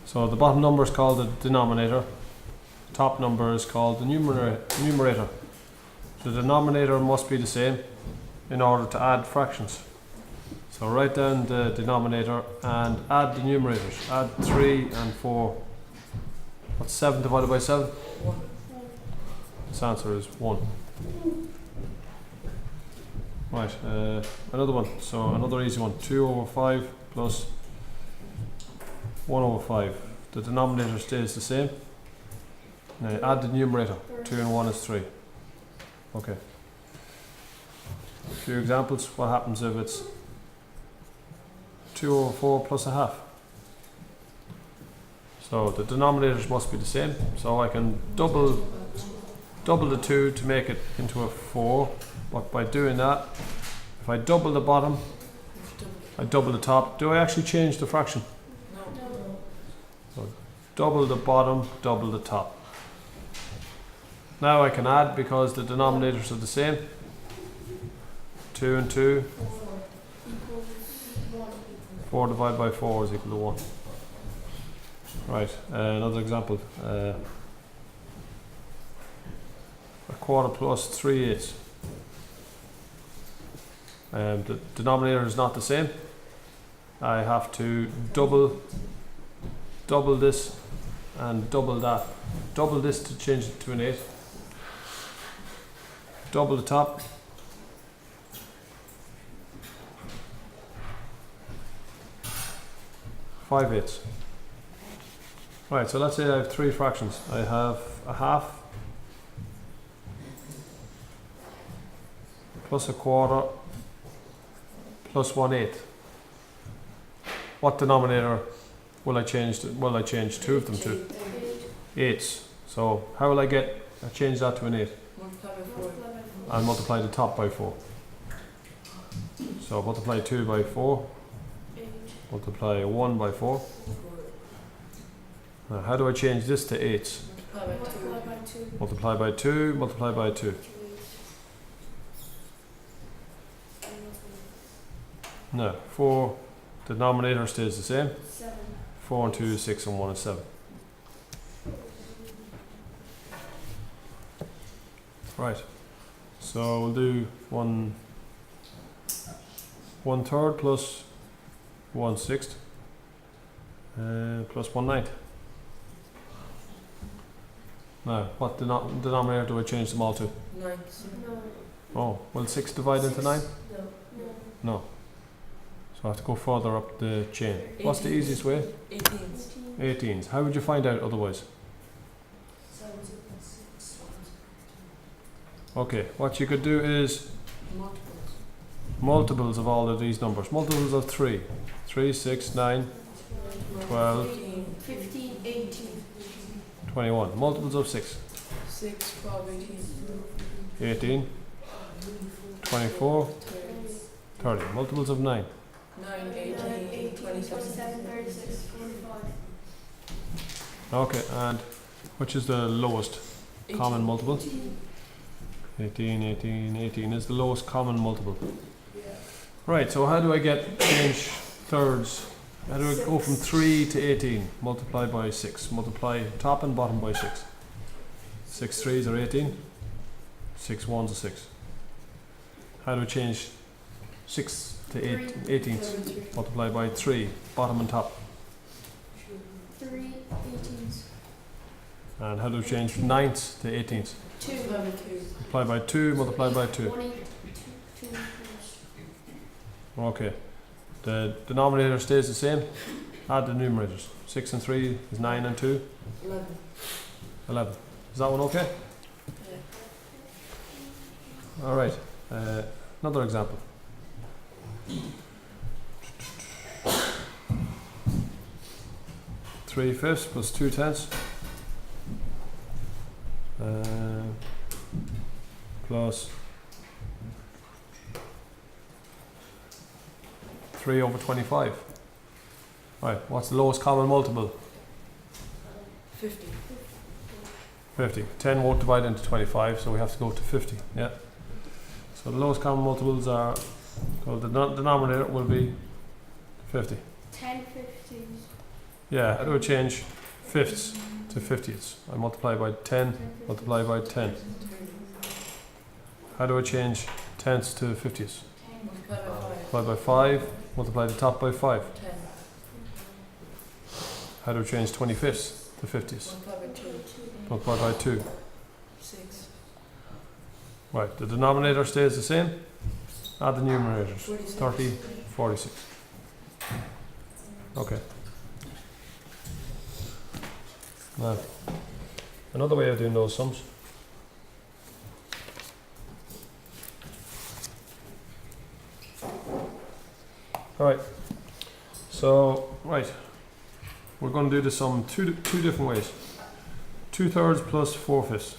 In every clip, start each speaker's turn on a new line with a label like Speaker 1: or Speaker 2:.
Speaker 1: So the bottom number is called the denominator, the top number is called the numerator. The denominator must be the same in order to add fractions. So write down the denominator and add the numerators. Add 3 and 4. What's 7 divided by 7?
Speaker 2: 1.
Speaker 1: This answer is 1. Right, another one. So another easy one. 2 over 5 plus 1 over 5. The denominator stays the same. Now add the numerator. 2 and 1 is 3. Okay. A few examples. What happens if it's 2 over 4 plus a half? So the denominators must be the same. So I can double the 2 to make it into a 4. But by doing that, if I double the bottom, I double the top. Do I actually change the fraction?
Speaker 2: No.
Speaker 1: So double the bottom, double the top. Now I can add because the denominators are the same. 2 and 2. 4 divided by 4 is equal to 1. Right, another example. A quarter plus 3/8. The denominator is not the same. I have to double this and double that. Double this to change it to an 8. Double the top. Five eighths. Right, so let's say I have 3 fractions. I have a half plus a quarter plus 1/8. What denominator will I change? Will I change 2 of them to? 8s. So how will I change that to an 8?
Speaker 2: Multiply by 4.
Speaker 1: And multiply the top by 4. So multiply 2 by 4. Multiply 1 by 4. Now how do I change this to 8s? Multiply by 2. Multiply by 2. No, 4, the denominator stays the same. 4 and 2 is 6 and 1 is 7. Right, so we'll do 1/3 plus 1/6 plus 1/9. Now, what denominator do I change them all to?
Speaker 2: 9.
Speaker 1: Oh, will 6 divide into 9? No. So I have to go further up the chain. What's the easiest way?
Speaker 2: 18s.
Speaker 1: 18s. How would you find out otherwise? Okay, what you could do is multiples of all of these numbers. Multiples of 3. 3, 6, 9, 12,
Speaker 2: 15, 18.
Speaker 1: 21. Multiples of 6.
Speaker 2: 6, 12, 18.
Speaker 1: 18, 24, 30. Multiples of 9.
Speaker 2: 9, 18, 27.
Speaker 3: 36, 45.
Speaker 1: Okay, and which is the lowest common multiple? 18, 18, 18 is the lowest common multiple. Right, so how do I change thirds? How do I go from 3 to 18? Multiply by 6. Multiply top and bottom by 6. 6 3s are 18. 6 1s are 6. How do I change 6 to 18s? Multiply by 3, bottom and top.
Speaker 3: 3 18s.
Speaker 1: And how do I change 9s to 18s?
Speaker 3: 2.
Speaker 1: Multiply by 2, multiply by 2.
Speaker 3: 2.
Speaker 1: Okay. The denominator stays the same. Add the numerators. 6 and 3 is 9 and 2.
Speaker 2: 11.
Speaker 1: 11. Is that one okay?
Speaker 2: Yeah.
Speaker 1: Alright. Another example. 3/5 plus 2/10 plus 3 over 25. Right, what's the lowest common multiple?
Speaker 2: 50.
Speaker 1: 50. 10 won't divide into 25, so we have to go to 50. Yeah. So the lowest common multiples are, so the denominator will be 50.
Speaker 3: 10 50s.
Speaker 1: Yeah, how do I change fifths to 50ths? I multiply by 10, multiply by 10. How do I change tenths to 50ths?
Speaker 2: Multiply by 5.
Speaker 1: Multiply by 5, multiply the top by 5.
Speaker 2: 10.
Speaker 1: How do I change 25ths to 50ths?
Speaker 2: Multiply by 2.
Speaker 1: Multiply by 2.
Speaker 2: 6.
Speaker 1: Right, the denominator stays the same. Add the numerators.
Speaker 2: 46.
Speaker 1: 30, 46. Okay. Now, another way of doing those sums. Alright, so, right, we're going to do the sum two different ways. 2/3 plus 4/5.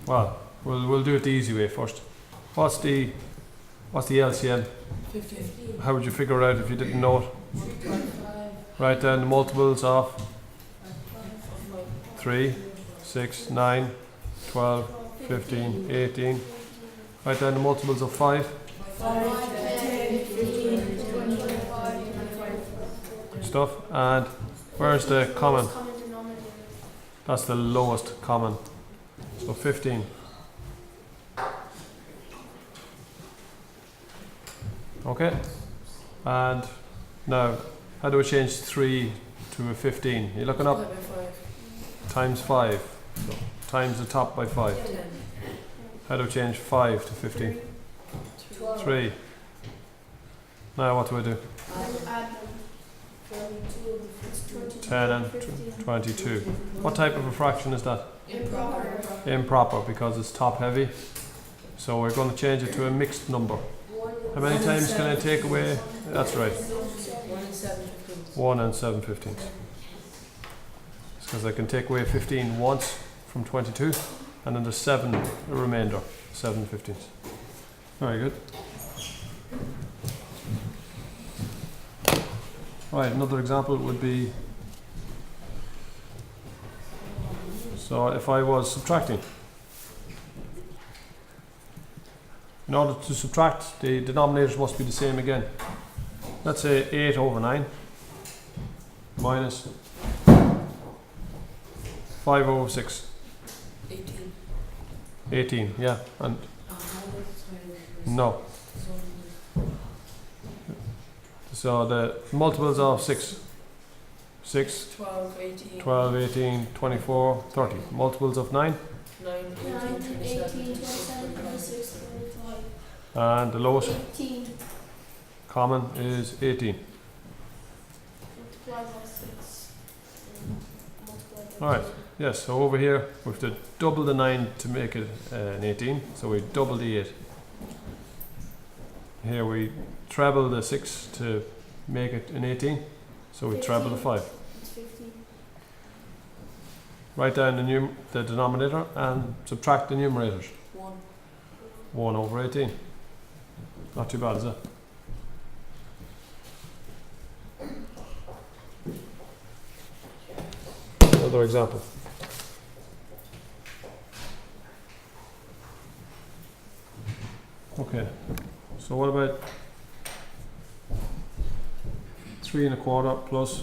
Speaker 1: Well, we'll do it the easy way first. What's the LCM?
Speaker 2: 15.
Speaker 1: How would you figure it out if you didn't know it?
Speaker 2: 5.
Speaker 1: Write down the multiples of 3, 6, 9, 12, 15, 18. Write down the multiples of 5.
Speaker 2: 5, 10, 15,
Speaker 3: 25.
Speaker 1: Stuff. And where's the common?
Speaker 3: Common denominator.
Speaker 1: That's the lowest common. So 15. Okay. And now, how do we change 3 to a 15? You're looking up
Speaker 2: Multiply by 5.
Speaker 1: times 5. So times the top by 5.
Speaker 2: 10.
Speaker 1: How do we change 5 to 15? 3. Now what do I do?
Speaker 3: Add them.
Speaker 1: 10 and 22. What type of a fraction is that?
Speaker 2: Improper.
Speaker 1: Improper, because it's top heavy. So we're going to change it to a mixed number. How many times can I take away? That's right.
Speaker 2: 1 and 7 15.
Speaker 1: 1 and 7/15. Because I can take away 15 once from 22, and then there's 7, the remainder, 7/15. Very good. Right, another example would be, so if I was subtracting, in order to subtract, the denominators must be the same again. Let's say 8 over 9 minus 5 over 6.
Speaker 2: 18.
Speaker 1: 18, yeah, and no. So the multiples of 6. 6,
Speaker 2: 12, 18.
Speaker 1: 12, 18, 24, 30. Multiples of 9.
Speaker 2: 9, 18, 27, 26.
Speaker 1: And the lowest
Speaker 3: 18.
Speaker 1: common is 18.
Speaker 3: Multiply by 6. Multiply by
Speaker 1: Alright, yes, so over here we have to double the 9 to make it an 18. So we double the 8. Here we treble the 6 to make it an 18. So we treble the 5.
Speaker 3: It's 15.
Speaker 1: Write down the denominator and subtract the numerators.
Speaker 2: 1.
Speaker 1: 1 over 18. Not too bad, is it? Another example. Okay, so what about 3 1/4 plus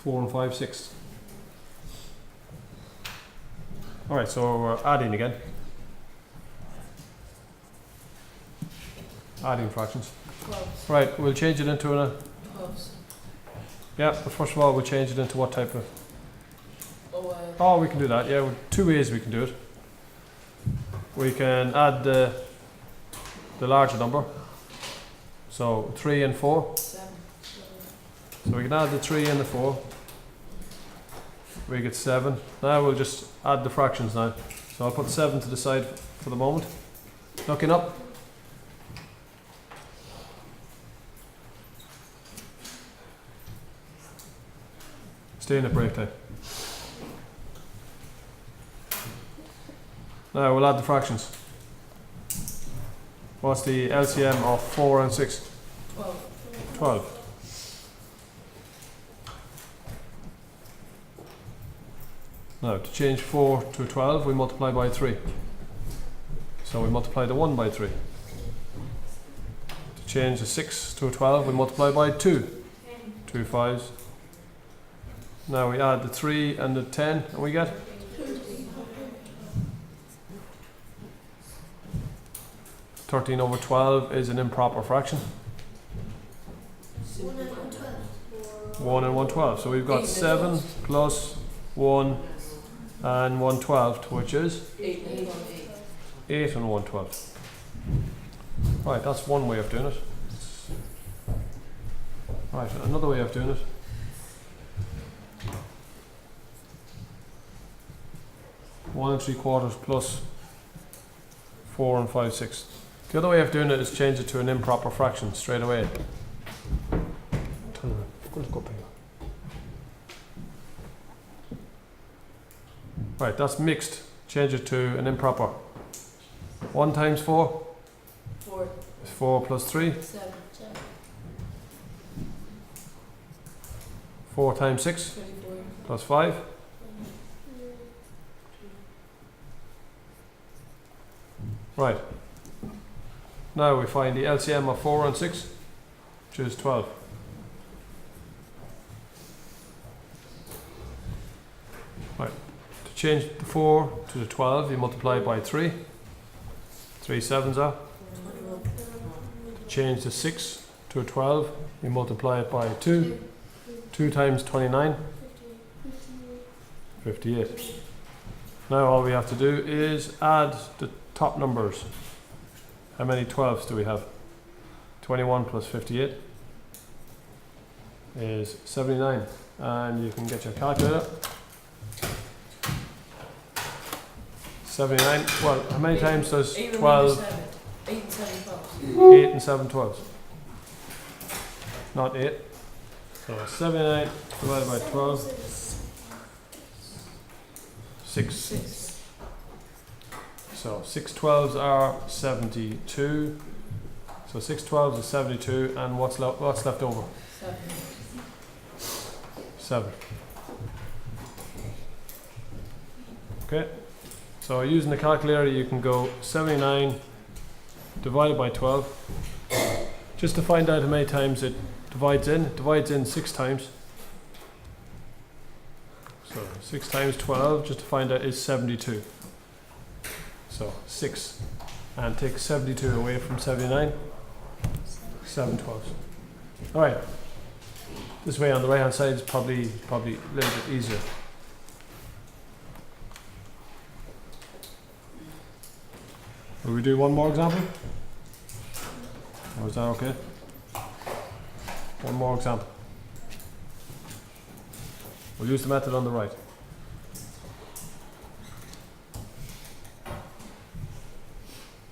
Speaker 1: 4 5/6? Alright, so we're adding again. Adding fractions.
Speaker 2: 12.
Speaker 1: Right, we'll change it into a,
Speaker 2: 12.
Speaker 1: yeah, but first of all we'll change it into what type of,
Speaker 2: Oh,
Speaker 1: oh we can do that, yeah, with 2 ways we can do it. We can add the larger number, so 3 and 4.
Speaker 2: 7.
Speaker 1: So we can add the 3 and the 4. We get 7. Now we'll just add the fractions now. So I'll put 7 to the side for the moment. Looking up. Stay in at break time. Now we'll add the fractions. What's the LCM of 4 and 6?
Speaker 2: 12.
Speaker 1: 12. Now to change 4 to 12 we multiply by 3. So we multiply the 1 by 3. To change the 6 to a 12, we multiply by 2. 2 5s. Now we add the 3 and the 10, and we get 13 over 12 is an improper fraction.
Speaker 3: 1 and 112.
Speaker 1: 1 and 112. So we've got 7 plus 1 and 112, which is
Speaker 2: 8 and
Speaker 1: 8 and 112. Right, that's one way of doing it. Right, another way of doing it. One and 3/4 plus 4 and 5/6. The other way of doing it is change it to an improper fraction straight away. Right, that's mixed. Change it to an improper. 1 times 4
Speaker 2: 4,
Speaker 1: is 4 plus 3.
Speaker 2: 7,
Speaker 1: 4 times 6
Speaker 2: 24,
Speaker 1: plus 5. Right. Now we find the LCM of 4 and 6, which is 12. Right. To change the 4 to the 12, you multiply by 3. 3 7s are.
Speaker 2: 21,
Speaker 1: To change the 6 to a 12, you multiply it by 2. 2 times 29, 58. Now all we have to do is add the top numbers. How many 12s do we have? 21 plus 58 is 79. And you can get your calculator. 79. Well, how many times does
Speaker 2: 8
Speaker 1: 12?
Speaker 2: 7, 8 and 7 12.
Speaker 1: 8 and 7 12s. Not 8. So 79 divided by 12. 6.
Speaker 2: 6,
Speaker 1: So 6 12s are 72. So 6 12s is 72, and what's left over?
Speaker 2: 7,
Speaker 1: 7. Okay. So using the calculator, you can go 79 divided by 12. Just to find out how many times it divides in. It divides in 6 times. So 6 times 12, just to find out, is 72. So 6, and take 72 away from 79, 7 12s. Alright, this way on the right hand side is probably a little bit easier. Will we do one more example? Or is that okay? One more example. We'll use the method on the right.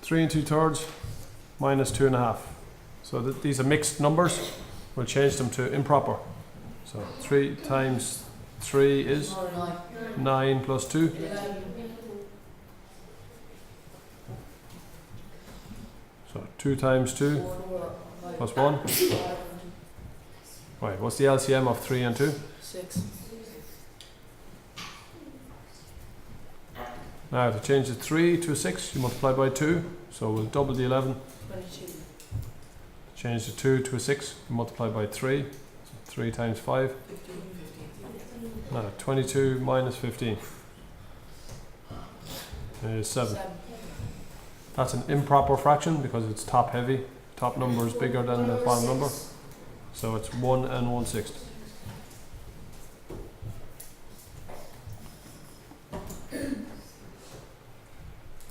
Speaker 1: Three and 2/3 minus 2.5. So these are mixed numbers. We'll change them to improper. So 3 times 3 is 9 plus 2.
Speaker 2: 11,
Speaker 1: So 2 times 2
Speaker 2: 4,
Speaker 1: plus 1. Right, what's the LCM of 3 and 2?
Speaker 2: 6,
Speaker 1: Now to change the 3 to a 6, you multiply by 2. So we'll double the 11.
Speaker 2: 22,
Speaker 1: Change the 2 to a 6, you multiply by 3. So 3 times 5.
Speaker 2: 15,
Speaker 1: No, 22 minus 15 is 7.
Speaker 2: 7,
Speaker 1: That's an improper fraction because it's top heavy. Top number is bigger than the bottom number. So it's 1 and 1/6.